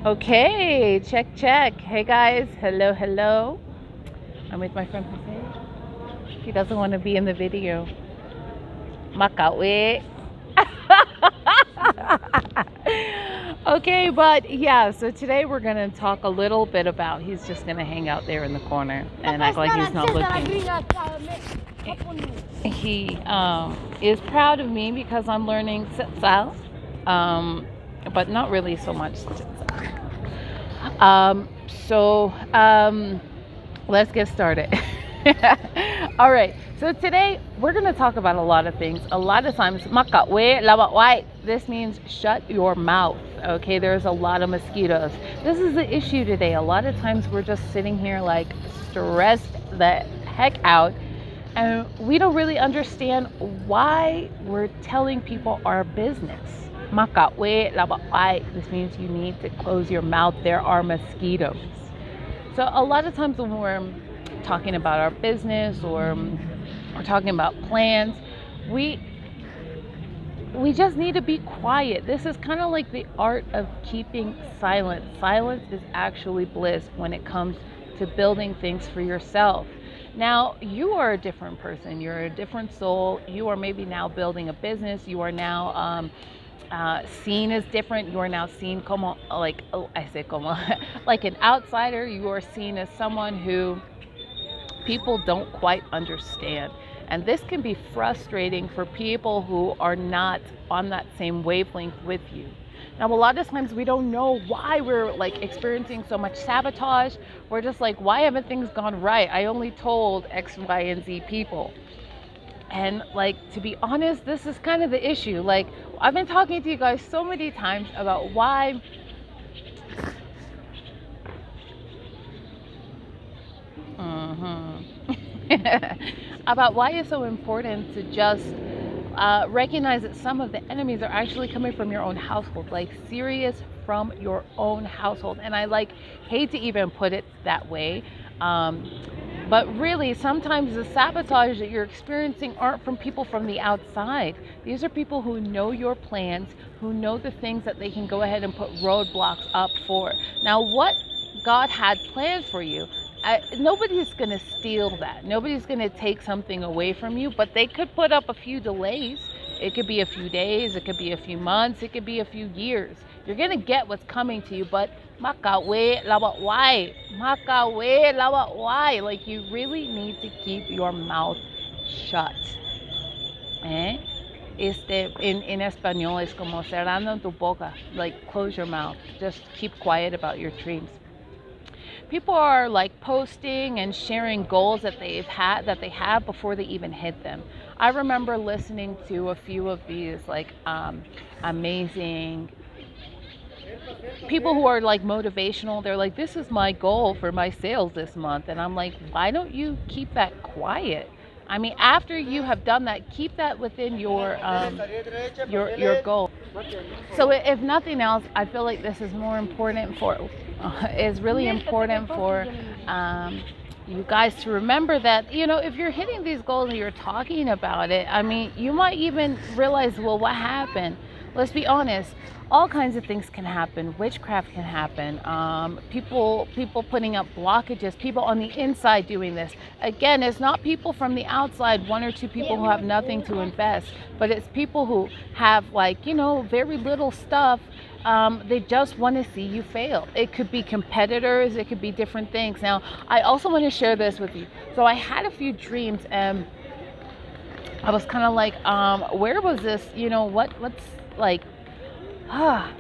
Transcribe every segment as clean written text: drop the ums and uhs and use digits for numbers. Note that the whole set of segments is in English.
Okay, check, check. Hey guys, hello, hello. I'm with my friend Jose. He doesn't want to be in the video. Makawi. Okay, but yeah, so today we're going to talk a little bit about he's just going to hang out there in the corner and act like he's not looking. He is proud of me because I'm learning Setsal, um, but not really so much Setsal. So let's get started. All right. So today we're going to talk about a lot of things. A lot of times, "Makawe lawat." This means shut your mouth. Okay. There's a lot of mosquitoes. This is the issue today. A lot of times we're just sitting here like stressed the heck out, and we don't really understand why we're telling people our business. "Makawe lawat." This means you need to close your mouth. There are mosquitoes. So a lot of times when we're talking about our business or we're talking about plans, we we just need to be quiet. This is kind of like the art of keeping silent. Silence is actually bliss when it comes to building things for yourself. Now, you are a different person. You're a different soul. You are maybe now building a business. You are now seen as different. You are now seen como, like, oh, I say como, like an outsider. You are seen as someone who people don't quite understand. And this can be frustrating for people who are not on that same wavelength with you. Now, a lot of times we don't know why we're like experiencing so much sabotage. We're just like, why haven't things gone right? I only told X, Y, and Z people. And like, to be honest, this is kind of the issue. Like, I've been talking to you guys so many times about why. About why it's so important to just recognize that some of the enemies are actually coming from your own household, like serious from your own household. And I like hate to even put it that way. Um, but really, sometimes the sabotage that you're experiencing aren't from people from the outside. These are people who know your plans, who know the things that they can go ahead and put roadblocks up for. Now, what God had planned for you, nobody's going to steal that. Nobody's going to take something away from you, but they could put up a few delays. It could be a few days, it could be a few months, it could be a few years. You're going to get what's coming to you, but makawe lawat why? Makawe lawat why? Like, you really need to keep your mouth shut. ¿Eh? En español es como cerrando tu boca. Like, close your mouth. Just keep quiet about your dreams. People are like posting and sharing goals that they have before they even hit them. I remember listening to a few of these like amazing people who are like motivational. They're like, this is my goal for my sales this month, and I'm like, why don't you keep that quiet? I mean, after you have done that, keep that within your goal. So if nothing else, I feel like this is more important for is really important for you guys to remember that, if you're hitting these goals and you're talking about it, I mean, you might even realize, well, what happened? Let's be honest. All kinds of things can happen. Witchcraft can happen. People putting up blockages. People on the inside doing this. Again, it's not people from the outside, one or two people who have nothing to invest, but it's people who have like very little stuff. They just want to see you fail. It could be competitors. It could be different things. Now, I also want to share this with you. So I had a few dreams, and I was kind of like, where was this? What's like,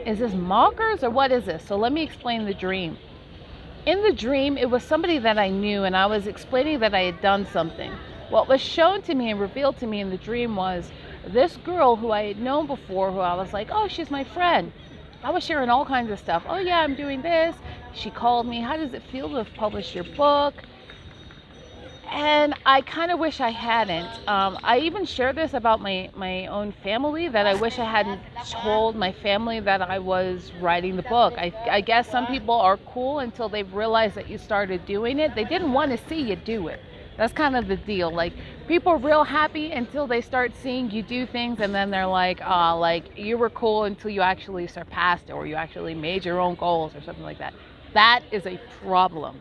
is this mockers or what is this? So let me explain the dream. In the dream, it was somebody that I knew, and I was explaining that I had done something. What was shown to me and revealed to me in the dream was this girl who I had known before, who I was like, oh, she's my friend. I was sharing all kinds of stuff. Oh, yeah, I'm doing this. She called me. How does it feel to have published your book? And I kind of wish I hadn't. I even share this about my own family, that I wish I hadn't told my family that I was writing the book. I guess some people are cool until they've realized that you started doing it. They didn't want to see you do it. That's kind of the deal. Like, people are real happy until they start seeing you do things, and then they're like, oh, like, you were cool until you actually surpassed it, or you actually made your own goals or something like that. That is a problem.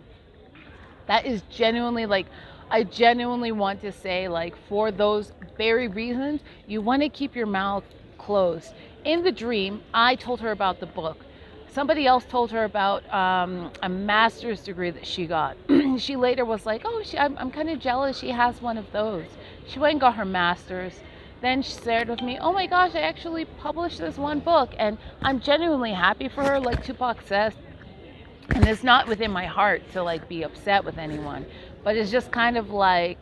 That is genuinely, like, I genuinely want to say, like, for those very reasons, you want to keep your mouth closed. In the dream, I told her about the book. Somebody else told her about a master's degree that she got. She later was like, oh, I'm kind of jealous she has one of those. She went and got her master's. Then she shared with me, oh my gosh, I actually published this one book. And I'm genuinely happy for her, like Tupac says. And it's not within my heart to like be upset with anyone, but it's just kind of like,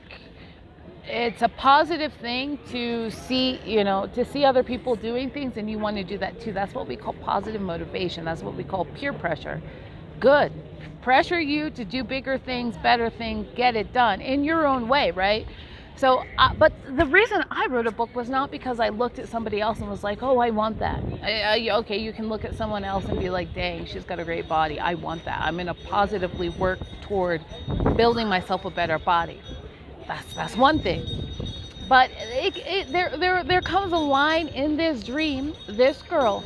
it's a positive thing to see, to see other people doing things and you want to do that too. That's what we call positive motivation. That's what we call peer pressure. Good. Pressure you to do bigger things, better things, get it done in your own way, right? So, but the reason I wrote a book was not because I looked at somebody else and was like, oh, I want that. Okay, you can look at someone else and be like, dang, she's got a great body. I want that. I'm going to positively work toward building myself a better body. That's one thing. But there comes a line in this dream. This girl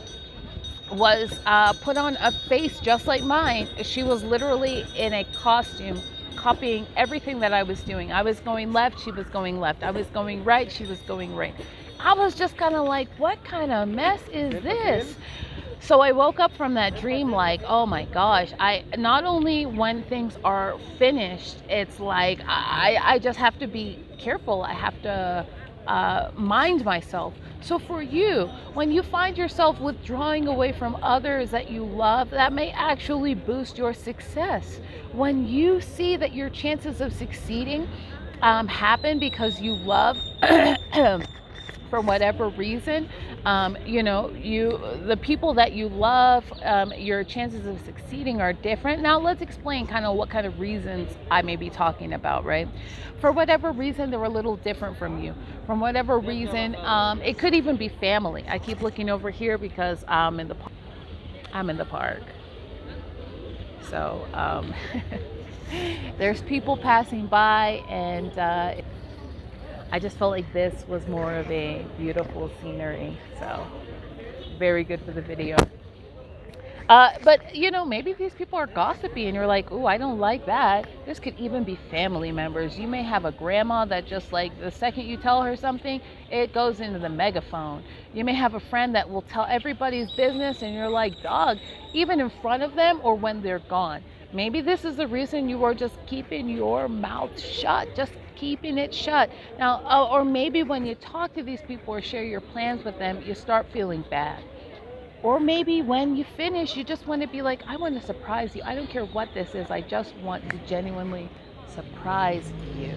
was put on a face just like mine. She was literally in a costume, copying everything that I was doing. I was going left, she was going left. I was going right, she was going right. I was just kind of like, what kind of mess is this? So I woke up from that dream like, oh my gosh, I not only when things are finished, it's like I just have to be careful. I have to mind myself. So for you, when you find yourself withdrawing away from others that you love, that may actually boost your success. When you see that your chances of succeeding happen because you love for whatever reason, the people that you love, your chances of succeeding are different. Now let's explain kind of what kind of reasons I may be talking about, right? For whatever reason, they're a little different from you. From whatever reason, it could even be family. I keep looking over here because I'm in the park. So there's people passing by, and I just felt like this was more of a beautiful scenery. So very good for the video. But maybe these people are gossipy and you're like, oh, I don't like that. This could even be family members. You may have a grandma that just like the second you tell her something, it goes into the megaphone. You may have a friend that will tell everybody's business and you're like, dog, even in front of them or when they're gone. Maybe this is the reason you are just keeping your mouth shut, just keeping it shut. Now, or maybe when you talk to these people or share your plans with them, you start feeling bad. Or maybe when you finish, you just want to be like, I want to surprise you. I don't care what this is. I just want to genuinely surprise you.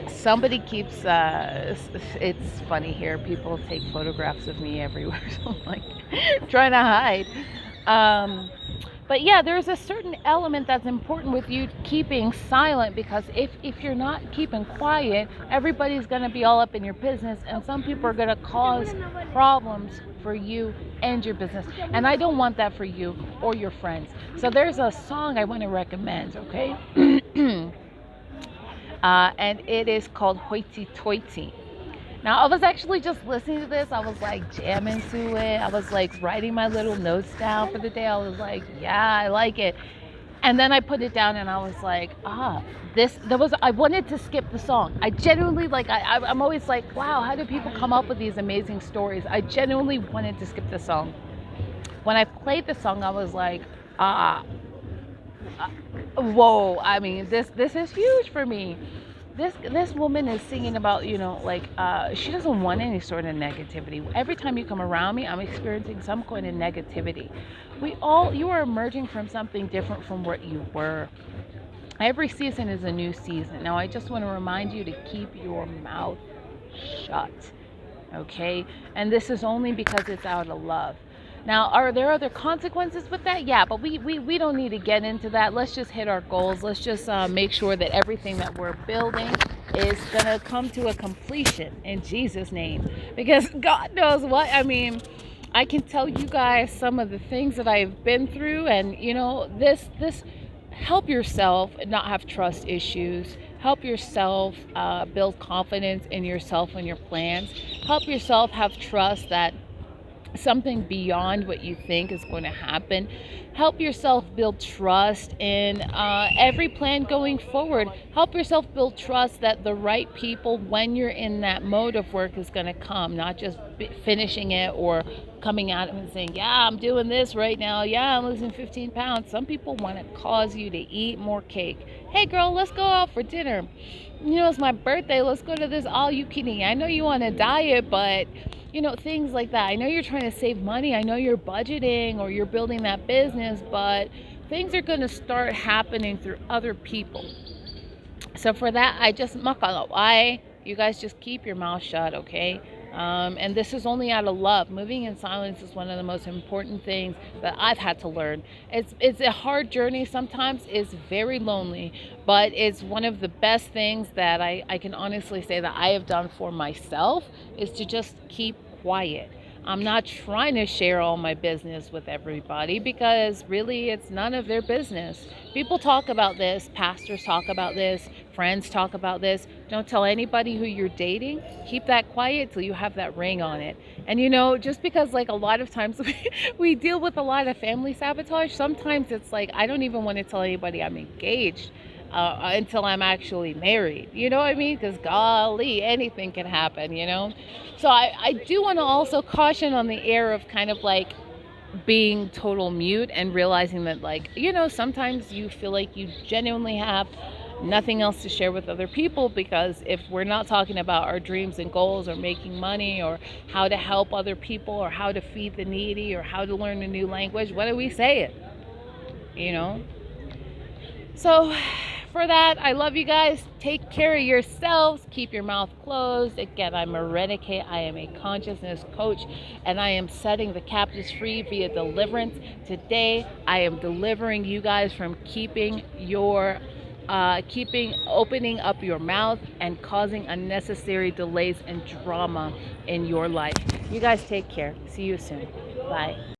Somebody keeps, it's funny here. People take photographs of me everywhere. So I'm like trying to hide. But yeah, there's a certain element that's important with you keeping silent, because if you're not keeping quiet, everybody's going to be all up in your business, and some people are going to cause problems for you and your business. And I don't want that for you or your friends. So there's a song I want to recommend, okay? And it is called Hoity Toity. Now, I was actually just listening to this. I was like jamming to it. I was like writing my little notes down for the day. I was like, yeah, I like it. And then I put it down and I was like, I wanted to skip the song. I genuinely, like, I'm always like, wow, how do people come up with these amazing stories? I genuinely wanted to skip the song. When I played the song, I was like, whoa, I mean, this is huge for me. This woman is singing about, she doesn't want any sort of negativity. Every time you come around me, I'm experiencing some kind of negativity. You are emerging from something different from what you were. Every season is a new season. Now, I just want to remind you to keep your mouth shut, okay? And this is only because it's out of love. Now, are there other consequences with that? Yeah, but we don't need to get into that. Let's just hit our goals. Let's just make sure that everything that we're building is going to come to a completion in Jesus' name. Because God knows what, I mean, I can tell you guys some of the things that I've been through, and, this help yourself not have trust issues. Help yourself build confidence in yourself and your plans. Help yourself have trust that something beyond what you think is going to happen. Help yourself build trust in every plan going forward. Help yourself build trust that the right people, when you're in that mode of work, is going to come, not just finishing it or coming out and saying, yeah, I'm doing this right now. Yeah, I'm losing 15 pounds. Some people want to cause you to eat more cake. Hey, girl, let's go out for dinner. You know, it's my birthday. Let's go to this all you can eat. I know you want to diet, but things like that. I know you're trying to save money. I know you're budgeting or you're building that business, but things are going to start happening through other people. So for that, I just why you guys just keep your mouth shut, okay? And this is only out of love. Moving in silence is one of the most important things that I've had to learn. It's a hard journey sometimes. It's very lonely, but it's one of the best things that I can honestly say that I have done for myself, is to just keep quiet. I'm not trying to share all my business with everybody, because really it's none of their business. People talk about this, pastors talk about this, friends talk about this. Don't tell anybody who you're dating. Keep that quiet till you have that ring on it. And just because like a lot of times we deal with a lot of family sabotage, sometimes it's like I don't even want to tell anybody I'm engaged. Until I'm actually married. You know what I mean? Because golly, anything can happen. So I do want to also caution on the air of kind of like being total mute and realizing that, like, sometimes you feel like you genuinely have nothing else to share with other people, because if we're not talking about our dreams and goals or making money or how to help other people or how to feed the needy or how to learn a new language, what do we say it? So for that, I love you guys. Take care of yourselves. Keep your mouth closed. Again, I'm Marina K. I am a consciousness coach, and I am setting the captives free via deliverance. Today, I am delivering you guys from opening up your mouth and causing unnecessary delays and drama in your life. You guys take care. See you soon. Bye.